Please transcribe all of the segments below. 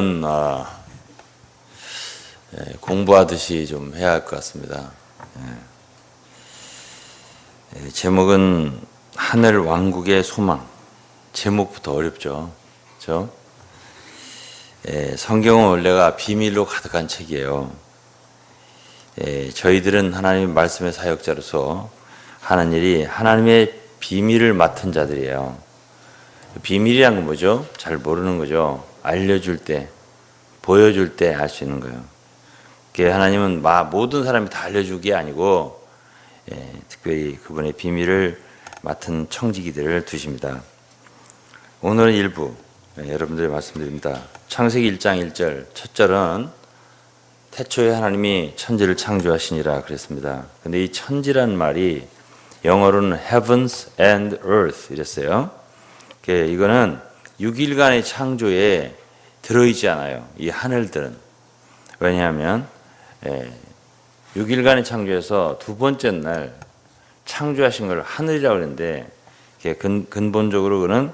오늘은 공부하듯이 좀 해야 할 것 같습니다. 제목은 하늘 왕국의 소망. 제목부터 어렵죠. 그렇죠? 성경은 원래가 비밀로 가득한 책이에요. 저희들은 하나님의 말씀의 사역자로서 하는 일이 하나님의 비밀을 맡은 자들이에요. 비밀이란 건 뭐죠? 잘 모르는 거죠. 알려줄 때, 보여줄 때 알 수 있는 거예요. 하나님은 모든 사람이 다 알려줄 게 아니고 특별히 그분의 비밀을 맡은 청지기들을 두십니다. 오늘은 일부 여러분들이 말씀드립니다. 창세기 1장 1절 첫 절은 태초에 하나님이 천지를 창조하시니라 그랬습니다. 근데 이 천지란 말이 영어로는 heavens and earth 이랬어요. 이거는 6일간의 창조에 들어있지 않아요. 이 하늘들은. 왜냐하면 6일간의 창조에서 두 번째 날 창조하신 걸 하늘이라고 그러는데 근본적으로 그는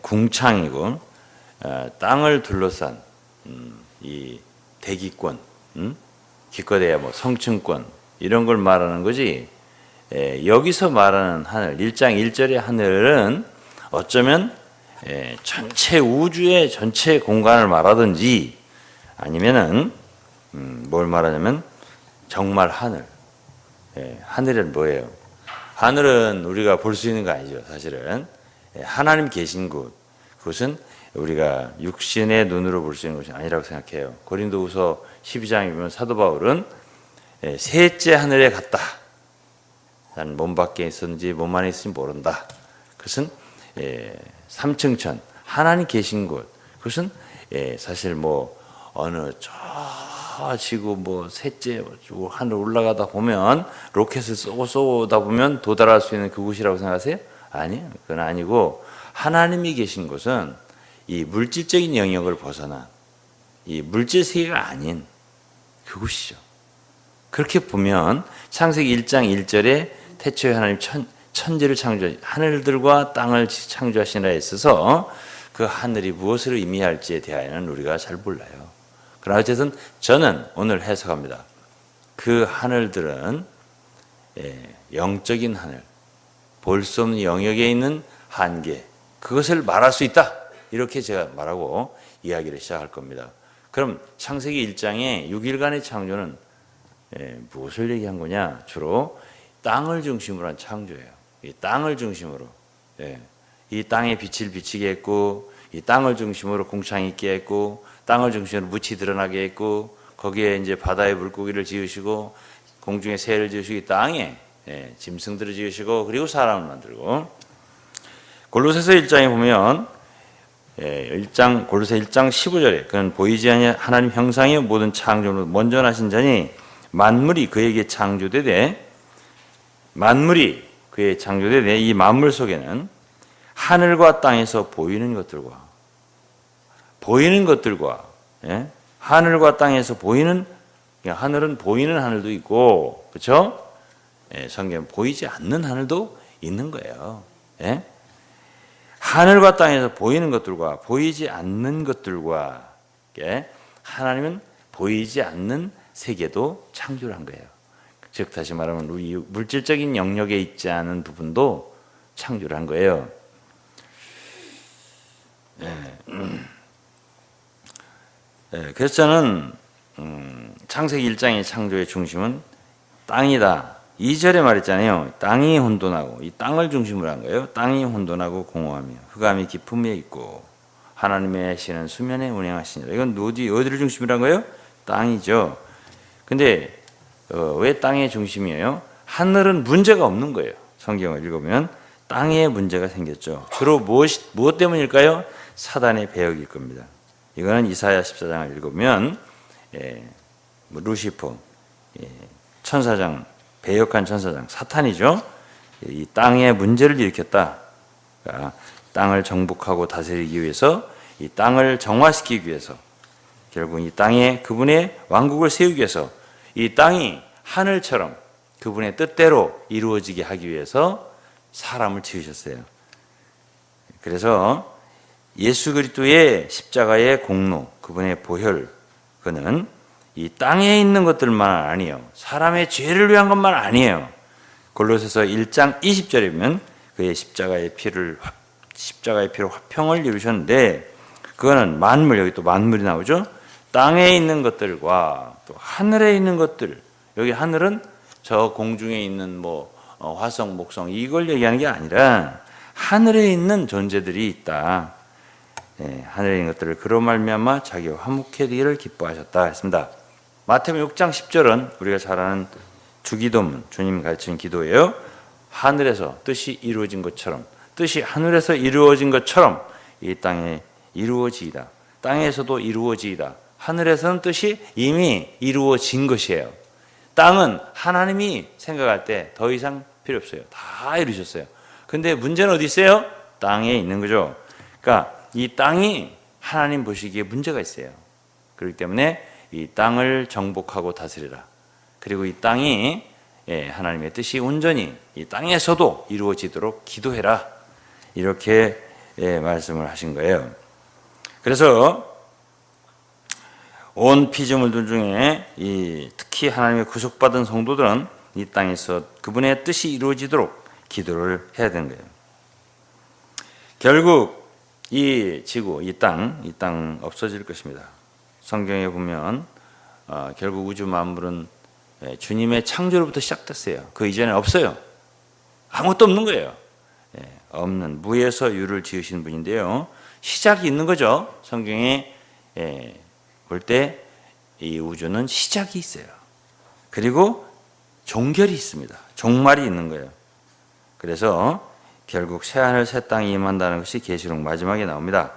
궁창이고 땅을 둘러싼 이 대기권, 기껏해야 성층권 이런 걸 말하는 거지. 여기서 말하는 하늘, 1장 1절의 하늘은 어쩌면 전체 우주의 전체 공간을 말하든지 아니면은 뭘 말하냐면 정말 하늘. 하늘은 뭐예요? 하늘은 우리가 볼 수 있는 거 아니죠. 사실은 하나님 계신 곳, 그것은 우리가 육신의 눈으로 볼 수 있는 것이 아니라고 생각해요. 고린도후서 12장에 보면 사도 바울은 셋째 하늘에 갔다. 난 몸 밖에 있었는지 몸 안에 있을지 모른다. 그것은 삼층천 하나님 계신 곳. 그것은 사실 어느 저 지구 셋째 하늘 올라가다 보면 로켓을 쏘다 보면 도달할 수 있는 그곳이라고 생각하세요? 아니요. 그건 아니고 하나님이 계신 곳은 이 물질적인 영역을 벗어난 이 물질 세계가 아닌 그곳이죠. 그렇게 보면 창세기 1장 1절에 태초에 하나님 천지를 창조하신 하늘들과 땅을 창조하시는 데 있어서 그 하늘이 무엇을 의미할지에 대하여는 우리가 잘 몰라요. 그러나 어쨌든 저는 오늘 해석합니다. 그 하늘들은 영적인 하늘, 볼 수 없는 영역에 있는 한계, 그것을 말할 수 있다. 이렇게 제가 말하고 이야기를 시작할 겁니다. 그럼 창세기 1장의 6일간의 창조는 무엇을 얘기한 거냐? 주로 땅을 중심으로 한 창조예요. 이 땅을 중심으로, 이 땅에 빛을 비치게 했고, 이 땅을 중심으로 공창이 있게 했고, 땅을 중심으로 묻이 드러나게 했고, 거기에 이제 바다의 물고기를 지으시고, 공중에 새를 지으시고, 이 땅에 짐승들을 지으시고, 그리고 사람을 만들고. 골로새서 1장에 보면 골로새 1장 15절에 그는 보이지 아니한 하나님 형상의 모든 창조로 먼저 나신 자니 만물이 그에게 창조되되 이 만물 속에는 하늘과 땅에서 보이는 것들과 하늘과 땅에서 보이는, 하늘은 보이는 하늘도 있고, 그렇죠? 성경 보이지 않는 하늘도 있는 거예요. 하늘과 땅에서 보이는 것들과 보이지 않는 것들과 하나님은 보이지 않는 세계도 창조를 한 거예요. 즉 다시 말하면 우리 물질적인 영역에 있지 않은 부분도 창조를 한 거예요. 그래서 저는 창세기 1장의 창조의 중심은 땅이다. 2절에 말했잖아요. 땅이 혼돈하고, 이 땅을 중심으로 한 거예요. 땅이 혼돈하고 공허하며 흑암이 깊음에 있고 하나님의 신은 수면에 운행하시니라. 이건 어디를 중심으로 한 거예요? 땅이죠. 근데 왜 땅의 중심이에요? 하늘은 문제가 없는 거예요. 성경을 읽으면 땅에 문제가 생겼죠. 주로 무엇 때문일까요? 사단의 배역일 겁니다. 이거는 이사야 14장을 읽으면 루시퍼 천사장, 배역한 천사장 사탄이죠. 이 땅에 문제를 일으켰다. 그러니까 땅을 정복하고 다스리기 위해서, 이 땅을 정화시키기 위해서, 결국 이 땅에 그분의 왕국을 세우기 위해서, 이 땅이 하늘처럼 그분의 뜻대로 이루어지게 하기 위해서 사람을 지으셨어요. 그래서 예수 그리스도의 십자가의 공로, 그분의 보혈, 그는 이 땅에 있는 것들만 아니에요. 사람의 죄를 위한 것만 아니에요. 골로새서 1장 20절에 보면 그의 십자가의 피로 화평을 이루셨는데, 그거는 만물, 여기 또 만물이 나오죠. 땅에 있는 것들과 또 하늘에 있는 것들, 여기 하늘은 저 공중에 있는 화성, 목성 이걸 얘기하는 게 아니라 하늘에 있는 존재들이 있다. 하늘에 있는 것들을 그로 말미암아 자기와 화목해 되기를 기뻐하셨다 했습니다. 마태복음 6장 10절은 우리가 잘 아는 주기도문, 주님이 가르치는 기도예요. 하늘에서 뜻이 이루어진 것처럼, 뜻이 하늘에서 이루어진 것처럼 이 땅에 이루어지이다. 땅에서도 이루어지이다. 하늘에서는 뜻이 이미 이루어진 것이에요. 땅은 하나님이 생각할 때 더 이상 필요 없어요. 다 이루셨어요. 근데 문제는 어디 있어요? 땅에 있는 거죠. 그러니까 이 땅이 하나님 보시기에 문제가 있어요. 그렇기 때문에 이 땅을 정복하고 다스리라. 그리고 이 땅이 하나님의 뜻이 온전히 이 땅에서도 이루어지도록 기도해라. 이렇게 말씀을 하신 거예요. 그래서 온 피조물들 중에 특히 하나님의 구속받은 성도들은 이 땅에서 그분의 뜻이 이루어지도록 기도를 해야 되는 거예요. 결국 이 지구, 이 땅 없어질 것입니다. 성경에 보면 결국 우주 만물은 주님의 창조로부터 시작됐어요. 그 이전에 없어요. 아무것도 없는 거예요. 없는 무에서 유를 지으신 분인데요. 시작이 있는 거죠. 성경에 볼 때 이 우주는 시작이 있어요. 그리고 종결이 있습니다. 종말이 있는 거예요. 그래서 결국 새하늘 새 땅이 임한다는 것이 계시록 마지막에 나옵니다.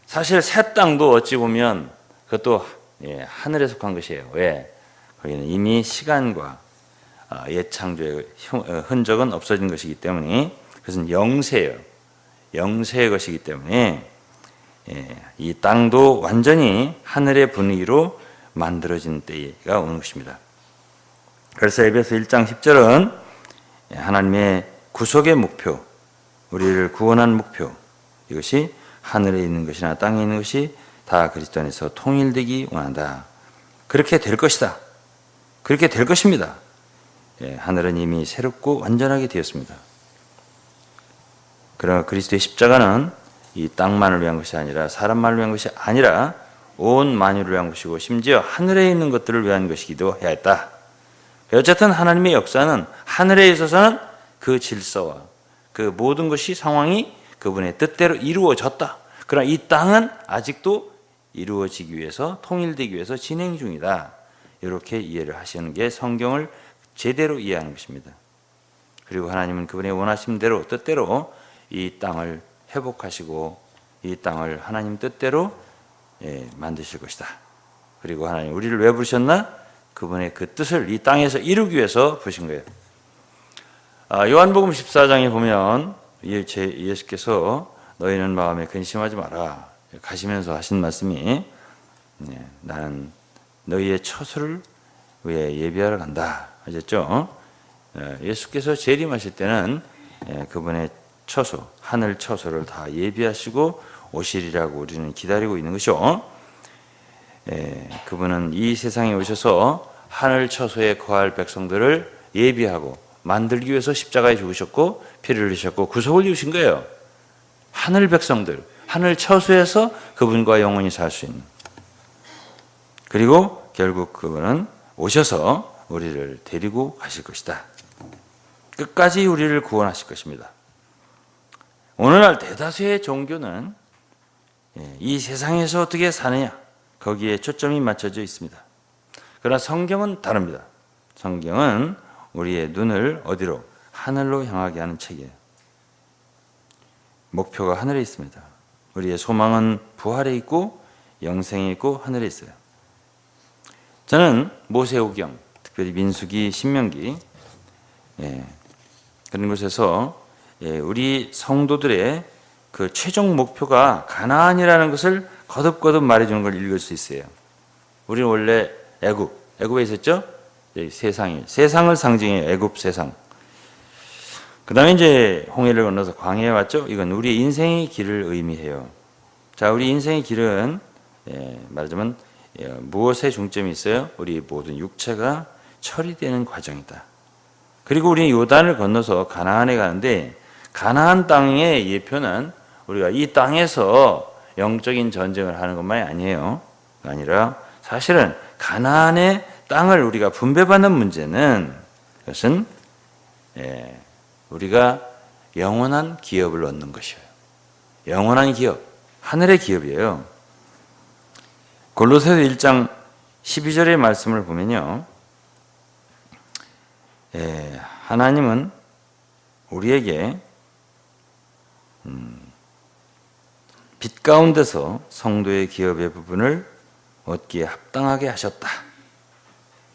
사실 새 땅도 어찌 보면 그것도 하늘에 속한 것이에요. 왜? 거기는 이미 시간과 옛 창조의 흔적은 없어진 것이기 때문에, 그것은 영세예요. 영세의 것이기 때문에 이 땅도 완전히 하늘의 분위기로 만들어진 때가 오는 것입니다. 그래서 에베소 1장 10절은 하나님의 구속의 목표, 우리를 구원한 목표, 이것이 하늘에 있는 것이나 땅에 있는 것이 다 그리스도 안에서 통일되기 원한다. 그렇게 될 것이다. 그렇게 될 것입니다. 하늘은 이미 새롭고 완전하게 되었습니다. 그러나 그리스도의 십자가는 이 땅만을 위한 것이 아니라, 사람만을 위한 것이 아니라 온 만유를 위한 것이고 심지어 하늘에 있는 것들을 위한 것이기도 해야 했다. 어쨌든 하나님의 역사는 하늘에 있어서는 그 질서와 그 모든 것이 상황이 그분의 뜻대로 이루어졌다. 그러나 이 땅은 아직도 이루어지기 위해서, 통일되기 위해서 진행 중이다. 이렇게 이해를 하시는 게 성경을 제대로 이해하는 것입니다. 그리고 하나님은 그분의 원하신 대로, 뜻대로 이 땅을 회복하시고 이 땅을 하나님 뜻대로 만드실 것이다. 그리고 하나님 우리를 왜 부르셨나? 그분의 그 뜻을 이 땅에서 이루기 위해서 부르신 거예요. 요한복음 14장에 보면 예수께서 너희는 마음에 근심하지 마라 가시면서 하신 말씀이, 나는 너희의 처소를 위해 예비하러 간다 하셨죠. 예수께서 재림하실 때는 그분의 처소, 하늘 처소를 다 예비하시고 오시리라고 우리는 기다리고 있는 것이죠. 그분은 이 세상에 오셔서 하늘 처소에 거할 백성들을 예비하고 만들기 위해서 십자가에 죽으셨고 피를 흘리셨고 구속을 이루신 거예요. 하늘 백성들, 하늘 처소에서 그분과 영원히 살 수 있는. 그리고 결국 그분은 오셔서 우리를 데리고 가실 것이다. 끝까지 우리를 구원하실 것입니다. 오늘날 대다수의 종교는 이 세상에서 어떻게 사느냐, 거기에 초점이 맞춰져 있습니다. 그러나 성경은 다릅니다. 성경은 우리의 눈을 어디로? 하늘로 향하게 하는 책이에요. 목표가 하늘에 있습니다. 우리의 소망은 부활에 있고 영생에 있고 하늘에 있어요. 저는 모세오경, 특별히 민수기, 신명기 그런 곳에서 우리 성도들의 그 최종 목표가 가나안이라는 것을 거듭거듭 말해주는 걸 읽을 수 있어요. 우리는 원래 애굽에 있었죠? 세상을 상징해요. 애굽 세상. 그 다음에 이제 홍해를 건너서 광야에 왔죠? 이건 우리 인생의 길을 의미해요. 자, 우리 인생의 길은 말하자면 무엇에 중점이 있어요? 우리 모든 육체가 처리되는 과정이다. 그리고 우리 요단을 건너서 가나안에 가는데 가나안 땅의 예표는 우리가 이 땅에서 영적인 전쟁을 하는 것만이 아니에요. 아니라 사실은 가나안의 땅을 우리가 분배받는 문제는 그것은 우리가 영원한 기업을 얻는 것이에요. 영원한 기업, 하늘의 기업이에요. 골로새서 1장 12절의 말씀을 보면요. 하나님은 우리에게 빛 가운데서 성도의 기업의 부분을 얻기에 합당하게 하셨다.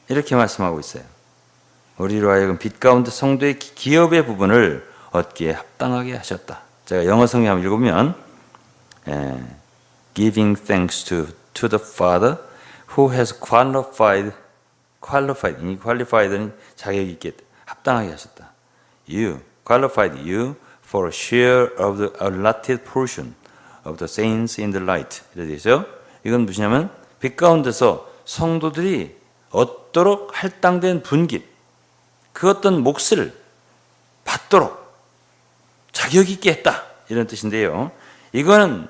이렇게 말씀하고 있어요. 우리로 하여금 빛 가운데 성도의 기업의 부분을 얻기에 합당하게 하셨다. 제가 영어 성경 한번 읽으면 Giving thanks to the Father who has qualified는 자격 있게 합당하게 하셨다. qualified you for a share of the allotted portion of the saints in the light. 이렇게 되어 있어요. 이건 무엇이냐면 빛 가운데서 성도들이 얻도록 할당된 분깃, 그 어떤 몫을 받도록 자격 있게 했다. 이런 뜻인데요. 이거는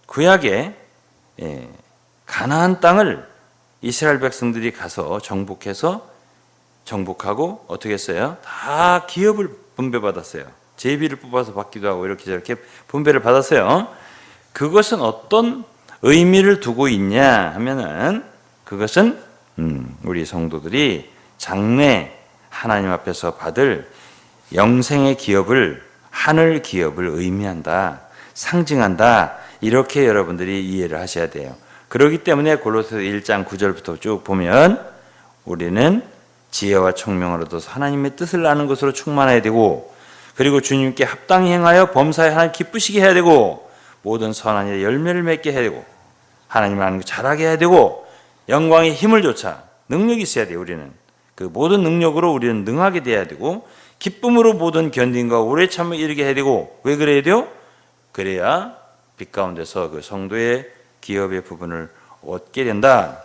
구약의 가나안 땅을 이스라엘 백성들이 가서 정복하고 어떻게 했어요? 다 기업을 분배받았어요. 제비를 뽑아서 받기도 하고 이렇게 저렇게 분배를 받았어요. 그것은 어떤 의미를 두고 있냐 하면은 그것은 우리 성도들이 장래 하나님 앞에서 받을 영생의 기업을, 하늘 기업을 의미한다, 상징한다, 이렇게 여러분들이 이해를 하셔야 돼요. 그렇기 때문에 골로새서 1장 9절부터 쭉 보면 우리는 지혜와 총명을 얻어서 하나님의 뜻을 아는 것으로 충만해야 되고, 그리고 주님께 합당히 행하여 범사에 하나님 기쁘시게 해야 되고, 모든 선한 일에 열매를 맺게 해야 되고, 하나님을 아는 것 잘하게 해야 되고, 영광의 힘을 좇아 능력이 있어야 돼요. 우리는 그 모든 능력으로 우리는 능하게 돼야 되고, 기쁨으로 모든 견딘과 오래 참을 이르게 해야 되고. 왜 그래야 돼요? 그래야 빛 가운데서 그 성도의 기업의 부분을 얻게 된다.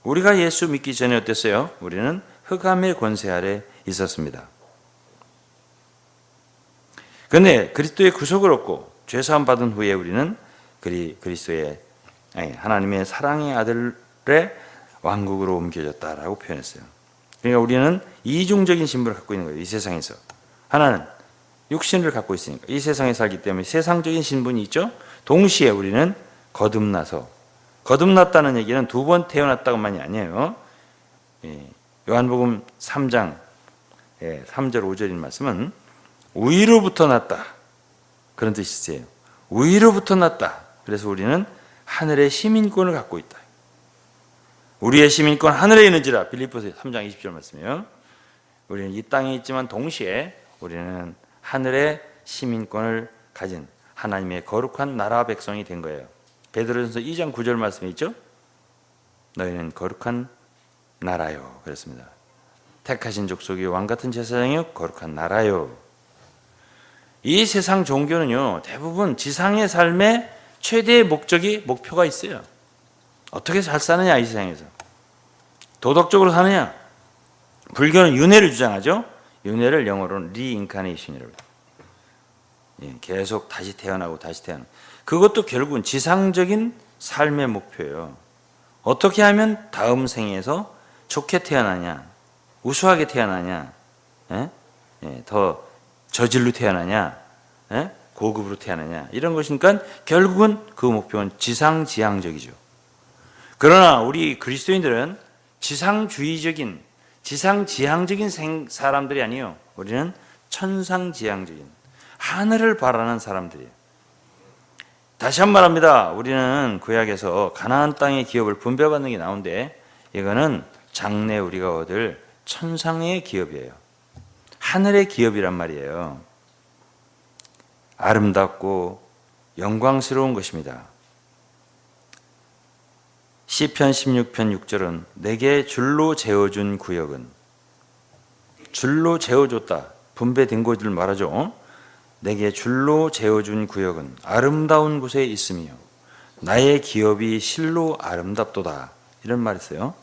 우리가 예수 믿기 전에 어땠어요? 우리는 흑암의 권세 아래 있었습니다. 그런데 그리스도의 구속을 얻고 죄사함 받은 후에 우리는 그리스도의 하나님의 사랑의 아들의 왕국으로 옮겨졌다라고 표현했어요. 그러니까 우리는 이중적인 신분을 갖고 있는 거예요. 이 세상에서. 하나는 육신을 갖고 있으니까 이 세상에 살기 때문에 세상적인 신분이 있죠. 동시에 우리는 거듭났다는 얘기는 두 번 태어났다고만이 아니에요. 요한복음 3장 3절 5절인 말씀은 위로부터 났다, 그런 뜻이세요. 위로부터 났다. 그래서 우리는 하늘의 시민권을 갖고 있다. 우리의 시민권 하늘에 있는지라, 빌립보서 3장 20절 말씀이에요. 우리는 이 땅에 있지만 동시에 우리는 하늘의 시민권을 가진 하나님의 거룩한 나라 백성이 된 거예요. 베드로전서 2장 9절 말씀이 있죠. 너희는 거룩한 나라요, 그랬습니다. 택하신 족속이 왕같은 제사장이요 거룩한 나라요. 이 세상 종교는요, 대부분 지상의 삶의 최대의 목표가 있어요. 어떻게 잘 사느냐, 이 세상에서. 도덕적으로 사느냐. 불교는 윤회를 주장하죠. 윤회를 영어로는 리인카네이션이라고 해요. 계속 다시 태어나고 다시 태어나고. 그것도 결국은 지상적인 삶의 목표예요. 어떻게 하면 다음 생에서 좋게 태어나냐, 우수하게 태어나냐, 더 저질로 태어나냐, 고급으로 태어나냐, 이런 것이니까 결국은 그 목표는 지상지향적이죠. 그러나 우리 그리스도인들은 지상주의적인, 지상지향적인 사람들이 아니에요. 우리는 천상지향적인, 하늘을 바라는 사람들이에요. 다시 한 번 말합니다. 우리는 구약에서 가나안 땅의 기업을 분배받는 게 나오는데, 이거는 장래 우리가 얻을 천상의 기업이에요. 하늘의 기업이란 말이에요. 아름답고 영광스러운 것입니다. 시편 16편 6절은 내게 줄로 재어준 구역은, 줄로 재어줬다, 분배된 곳을 말하죠. 내게 줄로 재어준 구역은 아름다운 곳에 있으며 나의 기업이 실로 아름답도다. 이런 말이 있어요.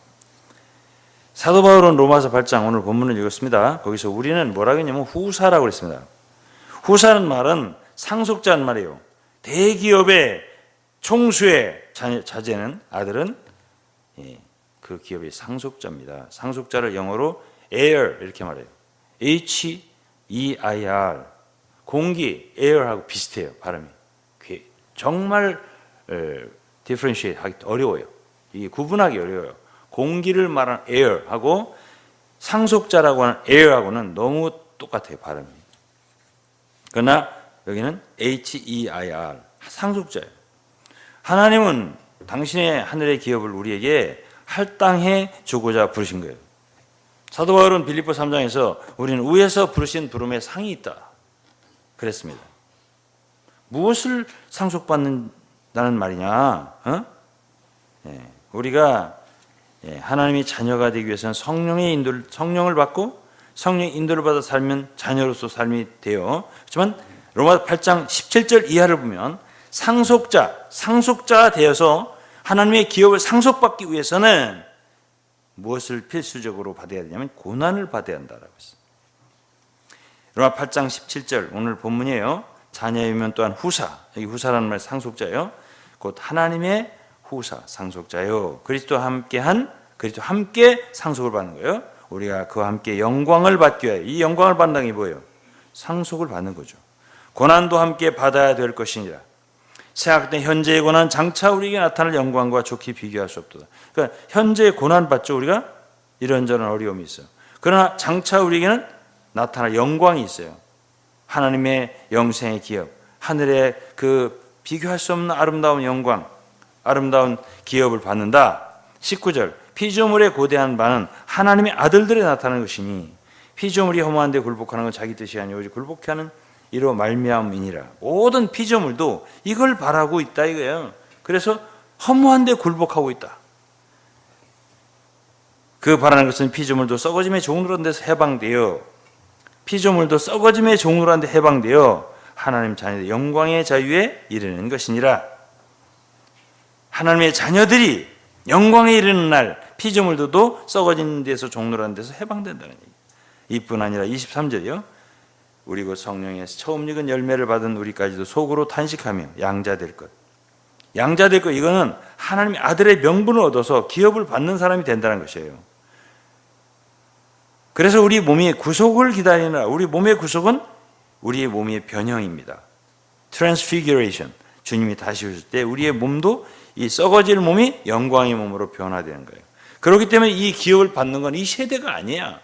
사도 바울은 로마서 8장 오늘 본문을 읽었습니다. 거기서 우리는 뭐라고 했냐면 후사라고 했습니다. 후사는 말은 상속자는 말이에요. 대기업의 총수의 자제는 아들은 그 기업의 상속자입니다. 상속자를 영어로 heir 이렇게 말해요. H-E-I-R 공기 air하고 비슷해요. 발음이 정말 differentiate 하기 어려워요. 이게 구분하기 어려워요. 공기를 말하는 air하고 상속자라고 하는 heir하고는 너무 똑같아요. 발음이. 그러나 여기는 H-E-I-R 상속자예요. 하나님은 당신의 하늘의 기업을 우리에게 할당해 주고자 부르신 거예요. 사도 바울은 빌립보 3장에서 우리는 위에서 부르신 부름에 상이 있다 그랬습니다. 무엇을 상속받는다는 말이냐? 우리가 하나님의 자녀가 되기 위해서는 성령을 받고 성령의 인도를 받아 살면 자녀로서 삶이 돼요. 하지만 로마 8장 17절 이하를 보면 상속자 되어서 하나님의 기업을 상속받기 위해서는 무엇을 필수적으로 받아야 되냐면 고난을 받아야 한다라고 했어요. 로마 8장 17절 오늘 본문이에요. 자녀이면 또한 후사. 여기 후사라는 말 상속자예요. 곧 하나님의 후사 상속자요. 그리스도와 함께 상속을 받는 거예요. 우리가 그와 함께 영광을 받기 위해 이 영광을 받는 게 뭐예요? 상속을 받는 거죠. 고난도 함께 받아야 될 것이니라. 생각된 현재의 고난 장차 우리에게 나타날 영광과 좋게 비교할 수 없도다. 그러니까 현재의 고난 받죠. 우리가 이런저런 어려움이 있어요. 그러나 장차 우리에게는 나타날 영광이 있어요. 하나님의 영생의 기업, 하늘의 그 비교할 수 없는 아름다운 영광, 아름다운 기업을 받는다. 19절 피조물에 고대한 바는 하나님의 아들들에 나타나는 것이니 피조물이 허무한 데 굴복하는 건 자기 뜻이 아니오 오직 굴복케 하는 이로 말미암이니라. 모든 피조물도 이걸 바라고 있다 이거예요. 그래서 허무한 데 굴복하고 있다. 그 바라는 것은 피조물도 썩어짐의 종로란 데서 해방되어 피조물도 썩어짐의 종로란 데 해방되어 하나님 자녀의 영광의 자유에 이르는 것이니라. 하나님의 자녀들이 영광에 이르는 날 피조물도 썩어진 데서 종로란 데서 해방된다는 얘기. 이뿐 아니라 23절이요. 우리 곧 성령에서 처음 익은 열매를 받은 우리까지도 속으로 탄식하며 양자될 것. 양자될 것 이거는 하나님의 아들의 명분을 얻어서 기업을 받는 사람이 된다는 것이에요. 그래서 우리 몸이 구속을 기다리느라 우리 몸의 구속은 우리의 몸의 변형입니다. Transfiguration. 주님이 다시 오실 때 우리의 몸도 이 썩어질 몸이 영광의 몸으로 변화되는 거예요. 그렇기 때문에 이 기업을 받는 건 이 세대가 아니야.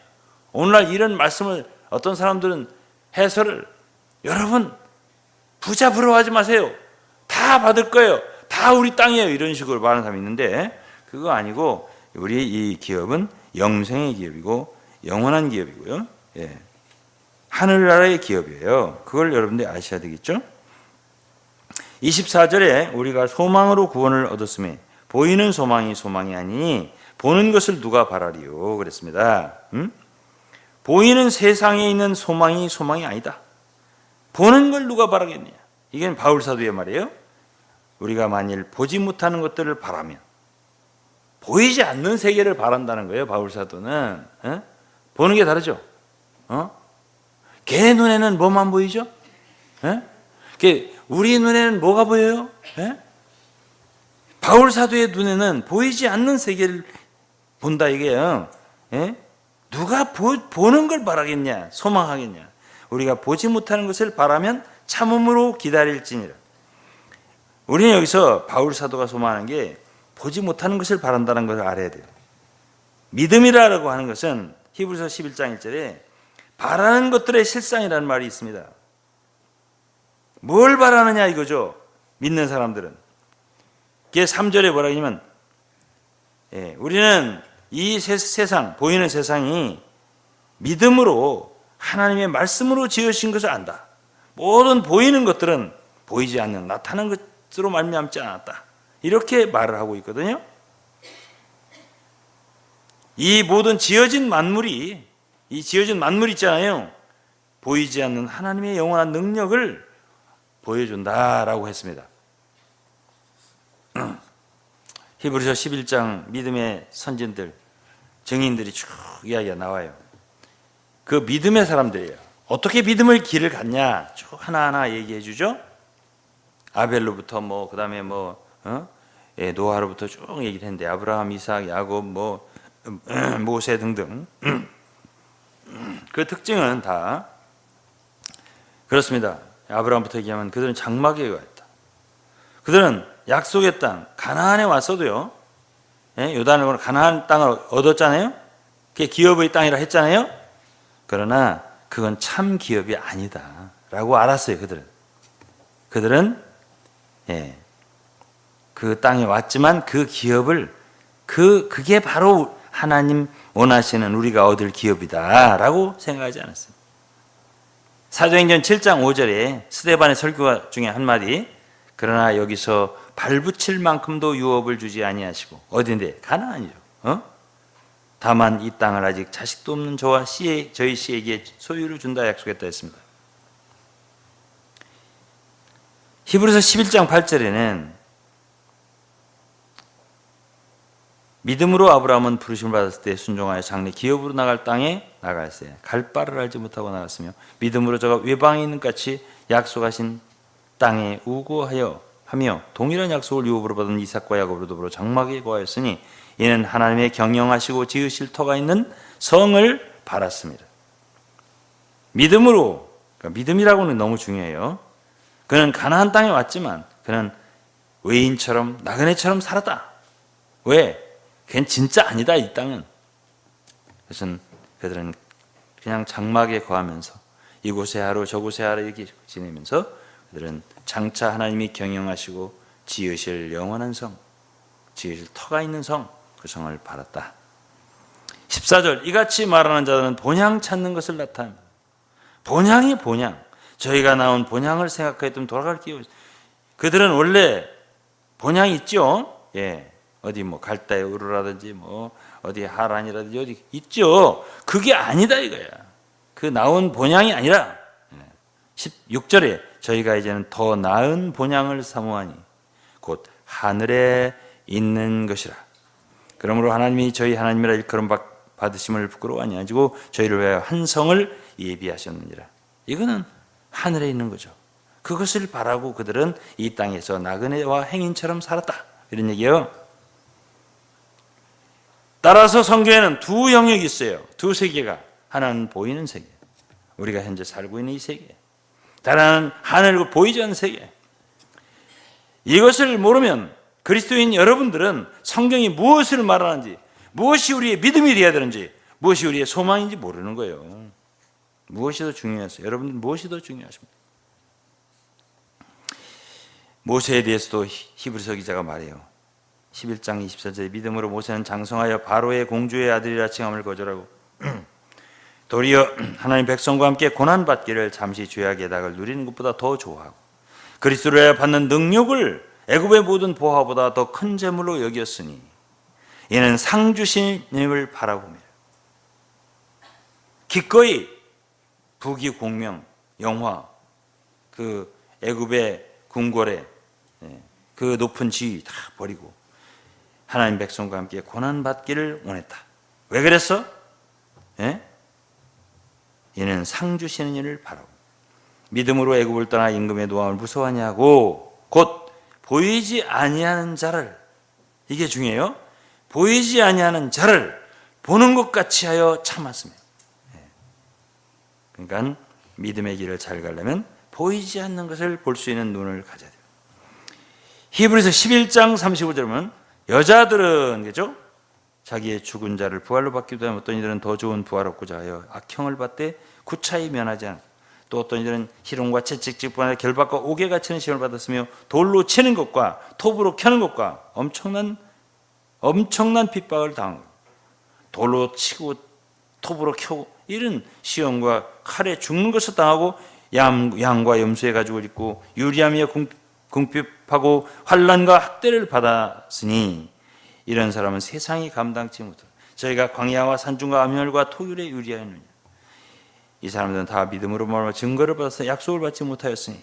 오늘날 이런 말씀을 어떤 사람들은 해설을 여러분 부자 부러워하지 마세요. 다 받을 거예요. 다 우리 땅이에요. 이런 식으로 말하는 사람이 있는데 그거 아니고 우리의 이 기업은 영생의 기업이고 영원한 기업이고요. 하늘나라의 기업이에요. 그걸 여러분들이 아셔야 되겠죠. 24절에 우리가 소망으로 구원을 얻었으며 보이는 소망이 아니니 보는 것을 누가 바라리요 그랬습니다. 보이는 세상에 있는 소망이 아니다. 보는 걸 누가 바라겠느냐. 이게 바울 사도의 말이에요. 우리가 만일 보지 못하는 것들을 바라면 보이지 않는 세계를 바란다는 거예요. 바울 사도는 보는 게 다르죠. 걔 눈에는 뭐만 보이죠? 우리 눈에는 뭐가 보여요? 바울 사도의 눈에는 보이지 않는 세계를 본다 이게요. 누가 보는 걸 바라겠냐, 소망하겠냐. 우리가 보지 못하는 것을 바라면 참음으로 기다릴지니라. 우리는 여기서 바울 사도가 소망하는 게 보지 못하는 것을 바란다는 것을 알아야 돼요. 믿음이라고 하는 것은 히브리서 11장 1절에 바라는 것들의 실상이라는 말이 있습니다. 뭘 바라느냐 이거죠. 믿는 사람들은. 그게 3절에 뭐라고 하냐면 우리는 이 세상, 보이는 세상이 믿음으로 하나님의 말씀으로 지으신 것을 안다. 모든 보이는 것들은 보이지 않는 나타나는 것으로 말미암지 않았다. 이렇게 말을 하고 있거든요. 이 모든 지어진 만물이 있잖아요. 보이지 않는 하나님의 영원한 능력을 보여준다라고 했습니다. 히브리서 11장 믿음의 선진들, 증인들이 쭉 이야기가 나와요. 그 믿음의 사람들이에요. 어떻게 믿음의 길을 갔냐 쭉 하나하나 얘기해 주죠. 아벨로부터 그다음에 노아로부터 쭉 얘기를 했는데 아브라함, 이삭, 야곱, 모세 등등. 그 특징은 다 그렇습니다. 아브라함부터 얘기하면 그들은 장막에 갔다. 그들은 약속의 땅 가나안에 왔어도요. 요단을 건너 가나안 땅을 얻었잖아요. 그게 기업의 땅이라 했잖아요. 그러나 그건 참 기업이 아니다라고 알았어요. 그들은 그 땅에 왔지만 그 기업을 그게 바로 하나님 원하시는 우리가 얻을 기업이다라고 생각하지 않았어요. 사도행전 7장 5절에 스데반의 설교 중에 한마디, 그러나 여기서 발붙일 만큼도 유업을 주지 아니하시고, 어딘데? 가나안이죠. 다만 이 땅을 아직 자식도 없는 저희 씨에게 소유를 준다 약속했다 했습니다. 히브리서 11장 8절에는 믿음으로 아브라함은 부르심을 받았을 때 순종하여 장래 기업으로 나갈 땅에 나갔어요. 갈 바를 알지 못하고 나갔으며 믿음으로 저가 외방에 있는 같이 약속하신 땅에 우고하여 하며 동일한 약속을 유업으로 받은 이삭과 야곱으로 더불어 장막에 거하였으니 이는 하나님의 경영하시고 지으실 터가 있는 성을 바랐습니다. 믿음으로, 그러니까 믿음이라고는 너무 중요해요. 그는 가나안 땅에 왔지만 그는 외인처럼 나그네처럼 살았다. 왜? 그건 진짜 아니다, 이 땅은. 그래서 그들은 그냥 장막에 거하면서 이곳에 하루 저곳에 하루 이렇게 지내면서 그들은 장차 하나님이 경영하시고 지으실 영원한 성, 지으실 터가 있는 성, 그 성을 바랐다. 14절, 이같이 말하는 자들은 본향 찾는 것을 나타냅니다. 본향이 본향. 저희가 나온 본향을 생각하였더니 돌아갈 기회. 그들은 원래 본향이 있죠. 어디 갈다의 우르라든지 어디 하란이라든지 어디 있죠. 그게 아니다 이거야. 그 나온 본향이 아니라 16절에 저희가 이제는 더 나은 본향을 사모하니 곧 하늘에 있는 것이라. 그러므로 하나님이 저희 하나님이라 일컬음 받으심을 부끄러워하니 아니고 저희를 위하여 한 성을 예비하셨느니라. 이거는 하늘에 있는 거죠. 그것을 바라고 그들은 이 땅에서 나그네와 행인처럼 살았다. 이런 얘기예요. 따라서 성경에는 두 영역이 있어요. 두 세계가. 하나는 보이는 세계, 우리가 현재 살고 있는 이 세계. 다른 하나는 하늘고 보이지 않는 세계. 이것을 모르면 그리스도인 여러분들은 성경이 무엇을 말하는지, 무엇이 우리의 믿음이 되어야 되는지, 무엇이 우리의 소망인지 모르는 거예요. 무엇이 더 중요하세요? 여러분들 무엇이 더 중요하십니까? 모세에 대해서도 히브리서 기자가 말해요. 11장 24절에 믿음으로 모세는 장성하여 바로의 공주의 아들이라 칭함을 거절하고 도리어 하나님 백성과 함께 고난받기를 잠시 죄악의 닭을 누리는 것보다 더 좋아하고 그리스도로 하여 받는 능력을 애굽의 모든 보화보다 더 큰 재물로 여겼으니 이는 상 주신 님을 바라봅니다. 기꺼이 부귀 공명 영화 그 애굽의 궁궐에 그 높은 지위 다 버리고 하나님 백성과 함께 고난받기를 원했다. 왜 그랬어? 이는 상 주시는 이를 바라고 믿음으로 애굽을 떠나 임금의 노함을 무서워하냐고 곧 보이지 아니하는 자를, 이게 중요해요. 보이지 아니하는 자를 보는 것 같이 하여 참았으며. 그러니까 믿음의 길을 잘 가려면 보이지 않는 것을 볼 수 있는 눈을 가져야 돼요. 히브리서 11장 35절에 보면 여자들은 그죠? 자기의 죽은 자를 부활로 받기도 하면 어떤 이들은 더 좋은 부활 얻고자 하여 악형을 받되 구차히 면하지 않고 또 어떤 이들은 희롱과 채찍질 뿐 아니라 결박과 옥에 치는 시험을 받았으며 돌로 치는 것과 톱으로 켜는 것과 엄청난 핍박을 당하고 돌로 치고 톱으로 켜고 이런 시험과 칼에 죽는 것을 당하고 양과 염소에 가죽을 입고 유리하며 궁핍하고 환난과 학대를 받았으니 이런 사람은 세상이 감당치 못하고 저희가 광야와 산중과 암혈과 토율에 유리하였느냐. 이 사람들은 다 믿음으로 말하며 증거를 받아서 약속을 받지 못하였으니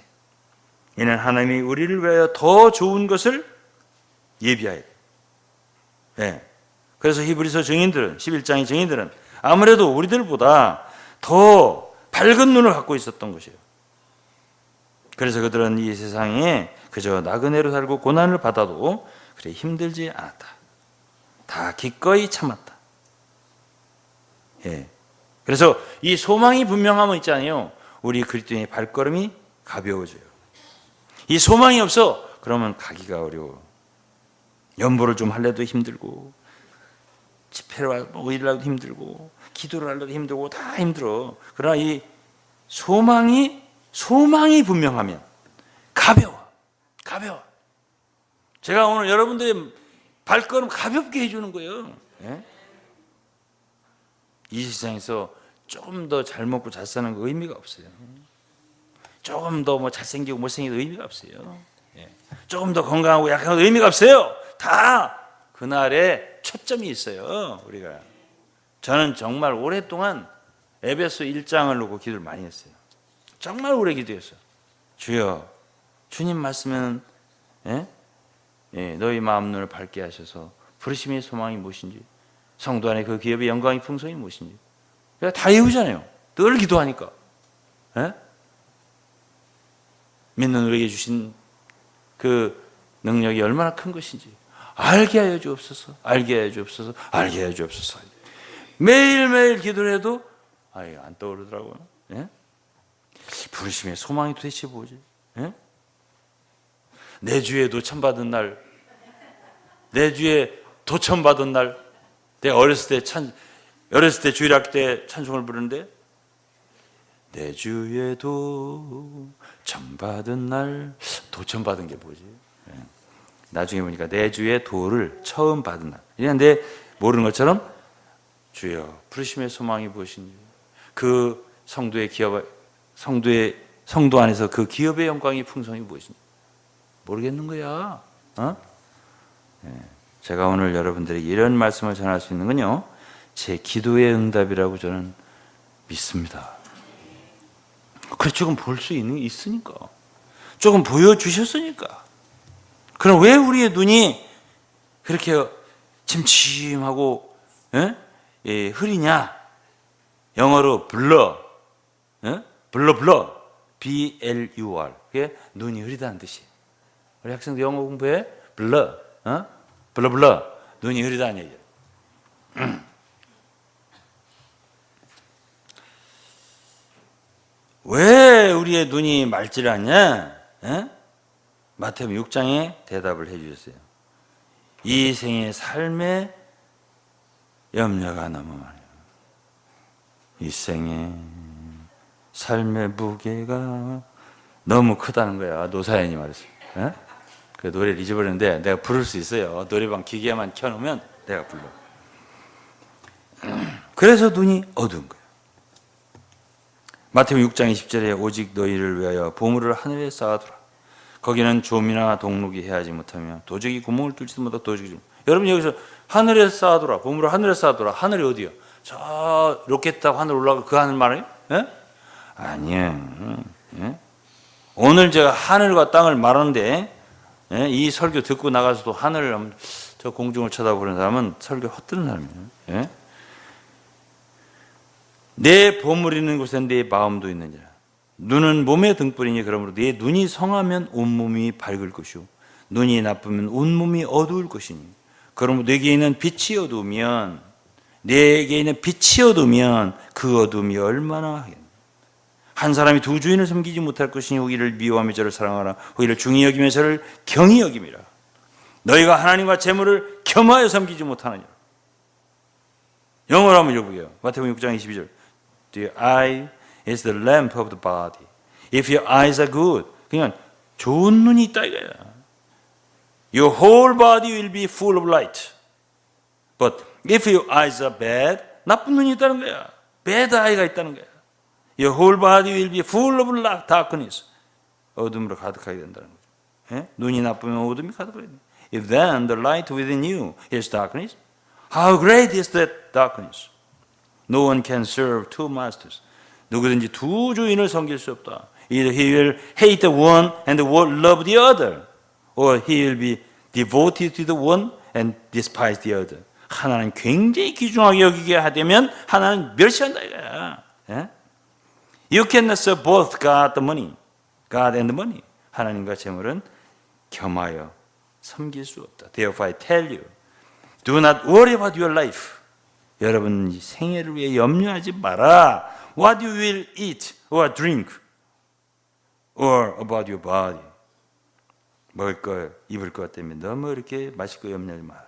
이는 하나님이 우리를 위하여 더 좋은 것을 예비하여. 예. 그래서 히브리서 증인들은 11장의 증인들은 아무래도 우리들보다 더 밝은 눈을 갖고 있었던 것이에요. 그래서 그들은 이 세상에 그저 나그네로 살고 고난을 받아도 그래 힘들지 않았다. 다 기꺼이 참았다. 예. 그래서 이 소망이 분명함은 있잖아요. 우리 그리스도인의 발걸음이 가벼워져요. 이 소망이 없어 그러면 가기가 어려워. 연보를 좀 할래도 힘들고 집회를 하려도 힘들고 기도를 하려도 힘들고 다 힘들어. 그러나 이 소망이 분명하면 가벼워. 제가 오늘 여러분들의 발걸음 가볍게 해주는 거예요. 예? 이 세상에서 조금 더 잘 먹고 잘 사는 거 의미가 없어요. 조금 더 뭐 잘생기고 못생기도 의미가 없어요. 예. 조금 더 건강하고 약한 거 의미가 없어요. 다 그날에 초점이 있어요. 우리가. 저는 정말 오랫동안 에베소 1장을 놓고 기도를 많이 했어요. 정말 오래 기도했어요. 주여, 주님 말씀은 너희 마음 눈을 밝게 하셔서 부르심의 소망이 무엇인지, 성도 안에 그 기업의 영광의 풍성이 무엇인지 다 외우잖아요. 늘 기도하니까. 믿는 우리에게 주신 그 능력이 얼마나 큰 것인지 알게 하여 주옵소서. 매일매일 기도를 해도 안 떠오르더라고요. 부르심의 소망이 도대체 뭐지? 내 주에 도천받은 날, 내 주에 도천받은 날, 내가 어렸을 때 주일학교 때 찬송을 부르는데 내 주에 도천받은 날, 도천받은 게 뭐지? 나중에 보니까 내 주의 도를 처음 받은 날. 이랬는데 모르는 것처럼 주여 부르심의 소망이 무엇인지, 그 성도 안에서 그 기업의 영광의 풍성이 무엇인지 모르겠는 거야. 제가 오늘 여러분들에게 이런 말씀을 전할 수 있는 건요, 제 기도의 응답이라고 저는 믿습니다. 그래, 조금 볼 수 있으니까, 조금 보여주셨으니까. 그럼 왜 우리의 눈이 그렇게 침침하고 흐리냐? 영어로 blur, B-L-U-R. 그게 눈이 흐리다는 뜻이에요. 우리 학생들 영어 공부해? blur, 눈이 흐리다는 얘기예요. 왜 우리의 눈이 맑지 않냐? 마태복음 6장에 대답을 해주셨어요. 이 생의 삶의 염려가 너무 많아요. 이 생의 삶의 무게가 너무 크다는 거야. 노사연이 말했어요. 그 노래를 잊어버렸는데 내가 부를 수 있어요. 노래방 기계만 켜놓으면 내가 불러. 그래서 눈이 어두운 거예요. 마태복음 6장 20절에 오직 너희를 위하여 보물을 하늘에 쌓아두라. 거기는 좀이나 동록이 해하지 못하며 도적이 구멍을 뚫지도 못하고 도적이. 여러분 여기서 하늘에 쌓아두라. 보물을 하늘에 쌓아두라. 하늘이 어디요? 저 로켓 타고 하늘 올라가 그 하늘 말이에요? 아니에요. 오늘 제가 하늘과 땅을 말하는데 이 설교 듣고 나가서도 하늘을, 저 공중을 쳐다보는 사람은 설교 헛되는 사람이에요. 내 보물이 있는 곳에 내 마음도 있느니라. 눈은 몸의 등불이니 그러므로 내 눈이 성하면 온몸이 밝을 것이요 눈이 나쁘면 온몸이 어두울 것이니 그러므로 내게 있는 빛이 어두우면 그 어둠이 얼마나 하겠나. 한 사람이 두 주인을 섬기지 못할 것이니 후기를 미워하며 저를 사랑하라 후기를 중히 여기며 저를 경히 여김이라. 너희가 하나님과 재물을 겸하여 섬기지 못하느니라. 영어로 한번 읽어보게요. 마태복음 6장 22절. The eye is the lamp of the body. If your eyes are good, 그냥 좋은 눈이 있다 이거야. Your whole body will be full of light. But if your eyes are bad, 나쁜 눈이 있다는 거야. bad eye가 있다는 거야. Your whole body will be full of darkness. 어둠으로 가득하게 된다는 거죠. 눈이 나쁘면 어둠이 가득하게 된다. If then the light within you is darkness, how great is that darkness? No one can serve two masters. 누구든지 두 주인을 섬길 수 없다. Either he will hate the one and love the other, or he will be devoted to the one and despise the other. 하나는 굉장히 귀중하게 여기게 하되면 하나는 멸시한다 이거야. 예? You cannot serve both God and money. 하나님과 재물은 겸하여 섬길 수 없다. Therefore I tell you, do not worry about your life. 여러분 생애를 위해 염려하지 마라. What you will eat or drink, or about your body. 먹을 것, 입을 것 때문에 너무 이렇게 맛있고 염려하지 마라.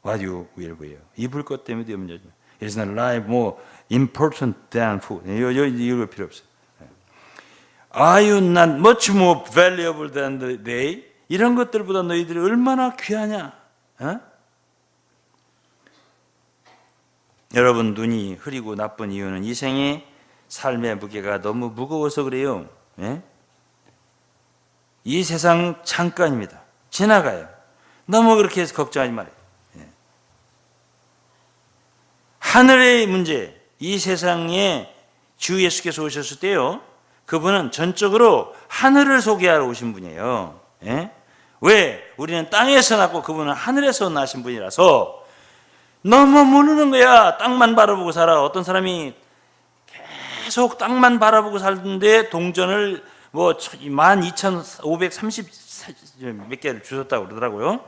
What you will wear. 입을 것 때문에 염려하지 마라. Is not life more important than food? 이거 필요 없어요. Are you not much more valuable than they? 이런 것들보다 너희들이 얼마나 귀하냐? 어? 여러분 눈이 흐리고 나쁜 이유는 이 생의 삶의 무게가 너무 무거워서 그래요. 예? 이 세상 잠깐입니다. 지나가요. 너무 그렇게 해서 걱정하지 말아요. 예. 하늘의 문제, 이 세상에 주 예수께서 오셨을 때요. 그분은 전적으로 하늘을 소개하러 오신 분이에요. 예? 왜? 우리는 땅에서 낳고 그분은 하늘에서 나신 분이라서 너무 모르는 거야. 땅만 바라보고 살아. 어떤 사람이 계속 땅만 바라보고 살던데 동전을 뭐 12,530 몇 개를 주셨다고 그러더라고요.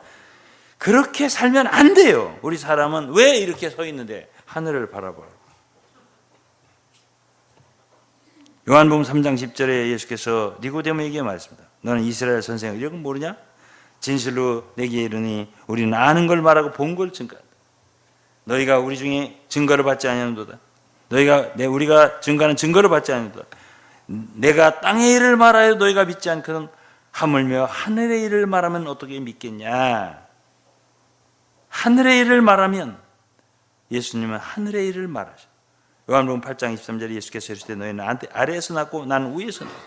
그렇게 살면 안 돼요. 우리 사람은 왜 이렇게 서 있는데 하늘을 바라봐요. 요한복음 3장 10절에 예수께서 니고데모에게 말했습니다. 너는 이스라엘 선생을 이런 거 모르냐? 진실로 내게 이르니 우리는 아는 걸 말하고 본 걸 증거한다. 너희가 우리 중에 증거를 받지 아니하는도다. 우리가 증거하는 증거를 받지 아니하는도다. 내가 땅의 일을 말하여 너희가 믿지 않거든 하물며 하늘의 일을 말하면 어떻게 믿겠냐? 하늘의 일을 말하면 예수님은 하늘의 일을 말하셔. 요한복음 8장 23절에 예수께서 이르시되 너희는 아래에서 났고 나는 위에서 났고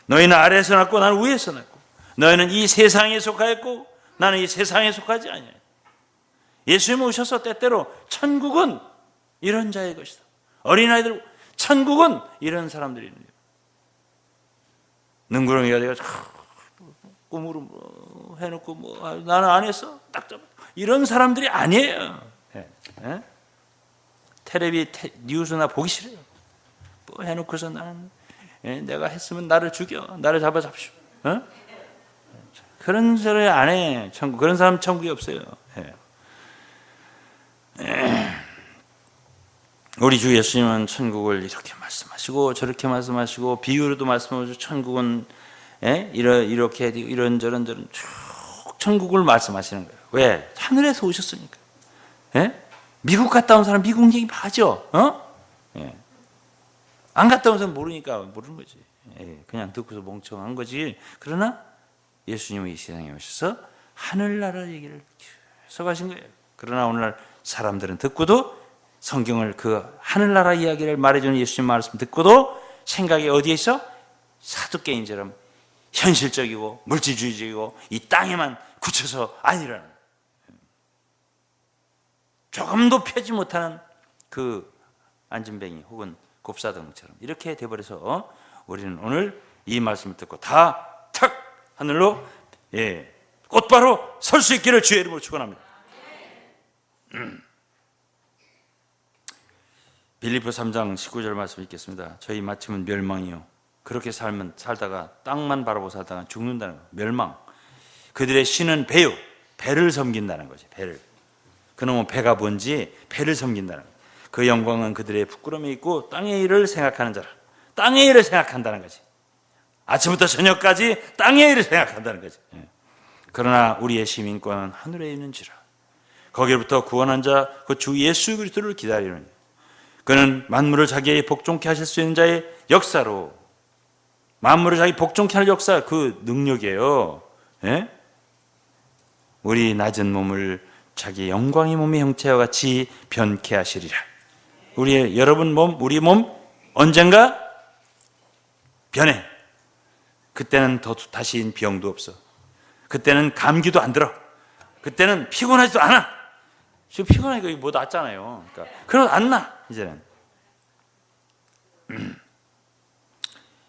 너희는 아래에서 났고 나는 위에서 났고 너희는 이 세상에 속하였고 나는 이 세상에 속하지 아니하여. 예수님 오셔서 때때로 천국은 이런 자의 것이다. 어린아이들 천국은 이런 사람들이 있는 거예요. 능구렁이가 돼가지고 꿈으로 해놓고 나는 안 했어 딱 잡아. 이런 사람들이 아니에요. 예. 예? 텔레비 뉴스나 보기 싫어요. 뭐 해놓고서 나는 내가 했으면 나를 죽여, 나를 잡아잡시오. 어? 그런 소리 안 해. 천국 그런 사람 천국이 없어요. 예. 우리 주 예수님은 천국을 이렇게 말씀하시고 저렇게 말씀하시고 비유로도 말씀하시고 천국은 이렇게 이런저런 쭉 천국을 말씀하시는 거예요. 왜? 하늘에서 오셨으니까. 예? 미국 갔다 온 사람 미국 얘기 하죠. 예. 안 갔다 온 사람 모르니까 모르는 거지. 예. 그냥 듣고서 멍청한 거지. 그러나 예수님은 이 세상에 오셔서 하늘나라 얘기를 계속 하신 거예요. 그러나 오늘날 사람들은 듣고도 성경을 그 하늘나라 이야기를 말해주는 예수님 말씀 듣고도 생각이 어디에 있어? 사두개인처럼 현실적이고 물질주의적이고 이 땅에만 굳혀서 아니라는 조금도 펴지 못하는 그 안진뱅이 혹은 곱사등처럼 이렇게 돼버려서 우리는 오늘 이 말씀을 듣고 다 탁 하늘로 곧바로 설 수 있기를 주의 이름으로 축원합니다. 빌립보 3장 19절 말씀 읽겠습니다. 저희 마침은 멸망이요. 그렇게 살다가 땅만 바라보고 살다가 죽는다는 거. 멸망. 그들의 신은 배요. 배를 섬긴다는 거지. 배를. 그놈은 배가 뭔지 배를 섬긴다는 거지. 그 영광은 그들의 부끄러움이 있고 땅의 일을 생각하는 자라. 땅의 일을 생각한다는 거지. 아침부터 저녁까지 땅의 일을 생각한다는 거지. 그러나 우리의 시민권은 하늘에 있는지라. 거기로부터 구원한 자 그 주 예수 그리스도를 기다리는 그는 만물을 자기에게 복종케 하실 수 있는 자의 역사로 만물을 자기 복종케 할 역사 그 능력이에요. 예? 우리 낮은 몸을 자기 영광의 몸의 형체와 같이 변케 하시리라. 여러분 몸, 우리 몸 언젠가 변해. 그때는 다시 병도 없어. 그때는 감기도 안 들어. 그때는 피곤하지도 않아. 지금 피곤하니까 뭐 낫잖아요. 그럼 안 나, 이제는.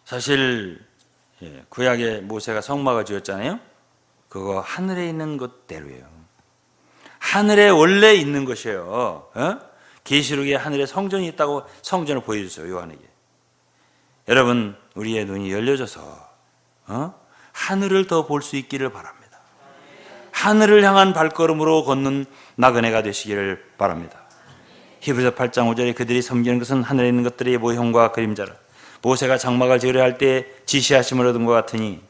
사실, 구약에 모세가 성막을 지었잖아요. 그거 하늘에 있는 것대로예요. 하늘에 원래 있는 것이에요. 계시록에 하늘에 성전이 있다고 성전을 보여주세요. 요한에게. 여러분, 우리의 눈이 열려져서 하늘을 더 볼 수 있기를 바랍니다. 하늘을 향한 발걸음으로 걷는 나그네가 되시기를 바랍니다. 히브리서 8장 5절에 그들이 섬기는 것은 하늘에 있는 것들의 모형과 그림자라. 모세가 장막을 지으려 할 때 지시하심을 얻은 것 같으니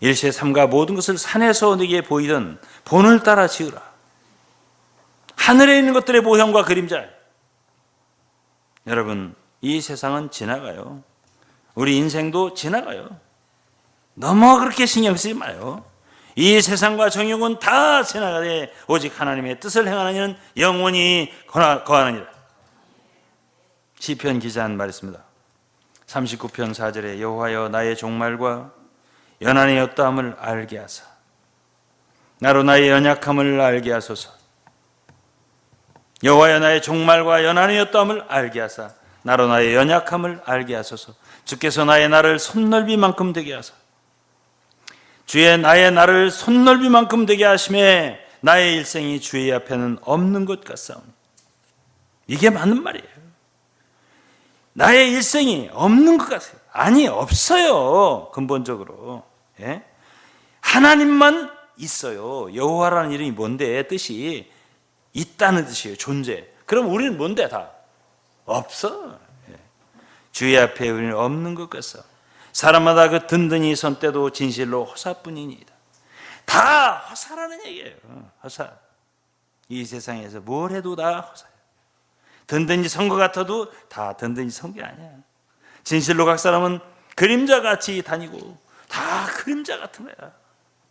일세 삼가 모든 것을 산에서 내게 보이던 본을 따라 지으라. 하늘에 있는 것들의 모형과 그림자. 여러분, 이 세상은 지나가요. 우리 인생도 지나가요. 너무 그렇게 신경 쓰지 마요. 이 세상과 정욕은 다 지나가되 오직 하나님의 뜻을 행하는 이는 영원히 거하느니라. 시편 기자한 말했습니다. 39편 4절에 여호와여 나의 종말과 연한의 어떠함을 알게 하사 나로 나의 연약함을 알게 하소서. 여호와여 나의 종말과 연한의 어떠함을 알게 하사 나로 나의 연약함을 알게 하소서. 주께서 나의 날을 손넓이만큼 되게 하사 주의 나의 날을 손넓이만큼 되게 하심에 나의 일생이 주의 앞에는 없는 것 같사오니. 이게 맞는 말이에요. 나의 일생이 없는 것 같아요. 아니, 없어요. 근본적으로. 예? 하나님만 있어요. 여호와라는 이름이 뭔데? 뜻이 있다는 뜻이에요. 존재. 그럼 우리는 뭔데? 다 없어. 예. 주의 앞에 우리는 없는 것 같사. 사람마다 그 든든히 선 때도 진실로 허사뿐이니이다. 다 허사라는 얘기예요. 허사. 이 세상에서 뭘 해도 다 허사예요. 든든히 선 것 같아도 다 든든히 선 게 아니야. 진실로 각 사람은 그림자같이 다니고 다 그림자 같은 거야.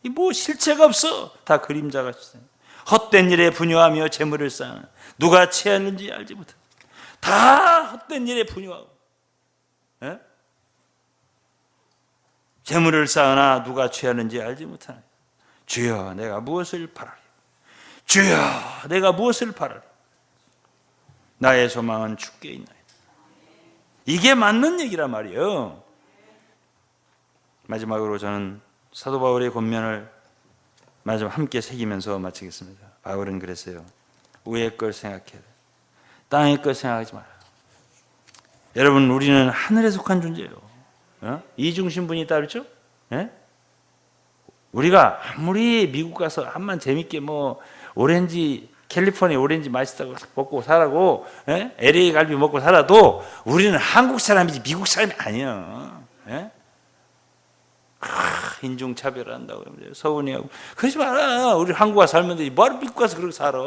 이 뭐 실체가 없어. 다 그림자같이. 헛된 일에 분유하며 재물을 쌓는 누가 취하는지 알지 못해. 다 헛된 일에 분유하고. 예? 재물을 쌓으나 누가 취하는지 알지 못하나. 주여 내가 무엇을 바라리. 주여 내가 무엇을 바라리. 나의 소망은 주께 있나이다. 이게 맞는 얘기란 말이에요. 마지막으로 저는 사도 바울의 권면을 마지막 함께 새기면서 마치겠습니다. 바울은 그랬어요. 위의 걸 생각해야 돼. 땅의 걸 생각하지 마라. 여러분, 우리는 하늘에 속한 존재예요. 이중신분이 있다 그랬죠? 예? 우리가 아무리 미국 가서 한만 재밌게 뭐 오렌지 캘리포니아 오렌지 맛있다고 먹고 살아고, 예? LA 갈비 먹고 살아도 우리는 한국 사람이지 미국 사람이 아니에요. 예? 인종차별한다고 서운해하고 그러지 마라. 우리 한국 와서 살면 되지. 뭐하러 미국 가서 그렇게 살아.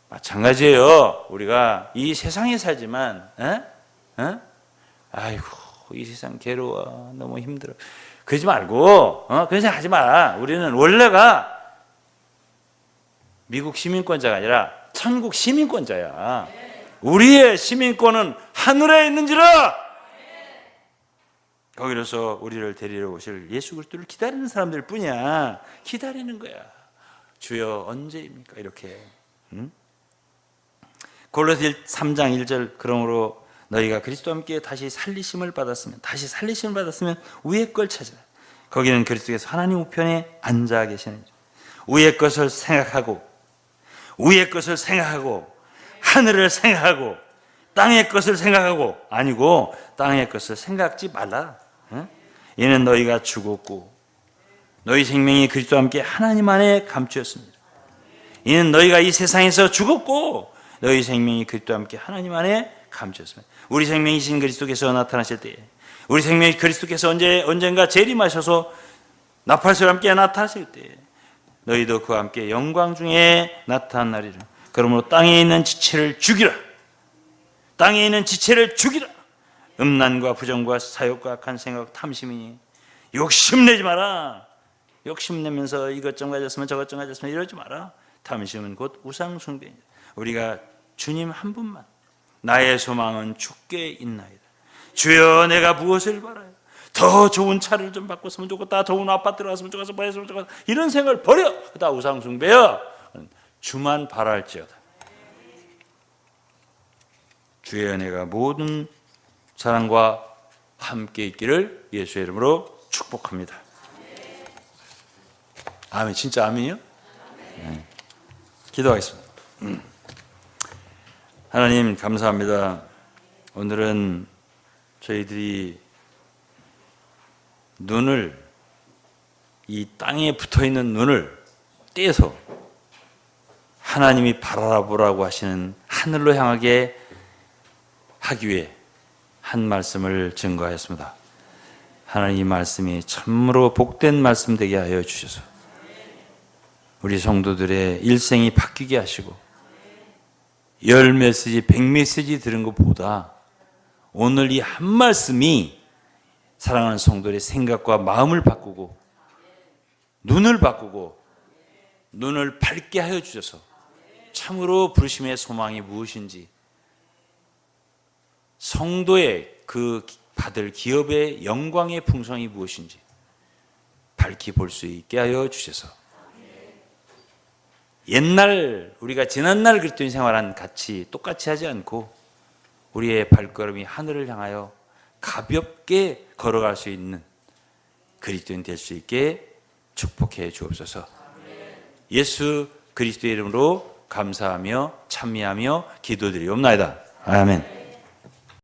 마찬가지예요. 우리가 이 세상에 살지만 아이고 이 세상 괴로워 너무 힘들어 그러지 말고 그런 생각 하지 마. 우리는 원래가 미국 시민권자가 아니라 천국 시민권자야. 우리의 시민권은 하늘에 있는지라. 거기로서 우리를 데리러 오실 예수 그리스도를 기다리는 사람들 뿐이야. 기다리는 거야. 주여 언제입니까? 이렇게. 골로새 3장 1절 그러므로 너희가 그리스도와 함께 다시 살리심을 받았으면 위의 걸 찾으라. 거기는 그리스도께서 하나님 우편에 앉아 계시는 위의 것을 생각하고 하늘을 생각하고 땅의 것을 생각하고 아니고 땅의 것을 생각지 말라. 이는 너희가 죽었고 너희 생명이 그리스도와 함께 하나님 안에 감추었습니다. 이는 너희가 이 세상에서 죽었고 너희 생명이 그리스도와 함께 하나님 안에 감추었습니다. 우리 생명이신 그리스도께서 나타나실 때에 우리 생명이 그리스도께서 언젠가 재림하셔서 나팔소와 함께 나타나실 때에 너희도 그와 함께 영광 중에 나타나리라. 그러므로 땅에 있는 지체를 죽이라. 땅에 있는 지체를 죽이라. 음란과 부정과 사욕과 악한 생각 탐심이니 욕심내지 마라. 욕심내면서 이것 좀 가졌으면 저것 좀 가졌으면 이러지 마라. 탐심은 곧 우상숭배입니다. 우리가 주님 한 분만 나의 소망은 주께 있나이다. 주여 내가 무엇을 바라요? 더 좋은 차를 좀 바꿨으면 좋겠다. 좋은 아파트를 갔으면 좋겠어. 뭐 했으면 좋겠다. 이런 생각을 버려. 다 우상숭배야. 주만 바랄지어다. 주여 내가 모든 사랑과 함께 있기를 예수의 이름으로 축복합니다. 아멘. 진짜 아멘이요? 네. 기도하겠습니다. 하나님 감사합니다. 오늘은 저희들이 눈을, 이 땅에 붙어있는 눈을 떼서 하나님이 바라보라고 하시는 하늘로 향하게 하기 위해 한 말씀을 증거하였습니다. 하나님 이 말씀이 참으로 복된 말씀 되게 하여 주셔서 우리 성도들의 일생이 바뀌게 하시고 10메시지 100메시지 들은 것보다 오늘 이 한 말씀이 사랑하는 성도들의 생각과 마음을 바꾸고 눈을 바꾸고 눈을 밝게 하여 주셔서 참으로 부르심의 소망이 무엇인지, 성도의 그 받을 기업의 영광의 풍성이 무엇인지 밝히 볼 수 있게 하여 주셔서 옛날 우리가 지난날 그리스도인 생활한 같이 똑같이 하지 않고 우리의 발걸음이 하늘을 향하여 가볍게 걸어갈 수 있는 그리스도인 될 수 있게 축복해 주옵소서. 예수 그리스도의 이름으로 감사하며 찬미하며 기도드리옵나이다. 아멘.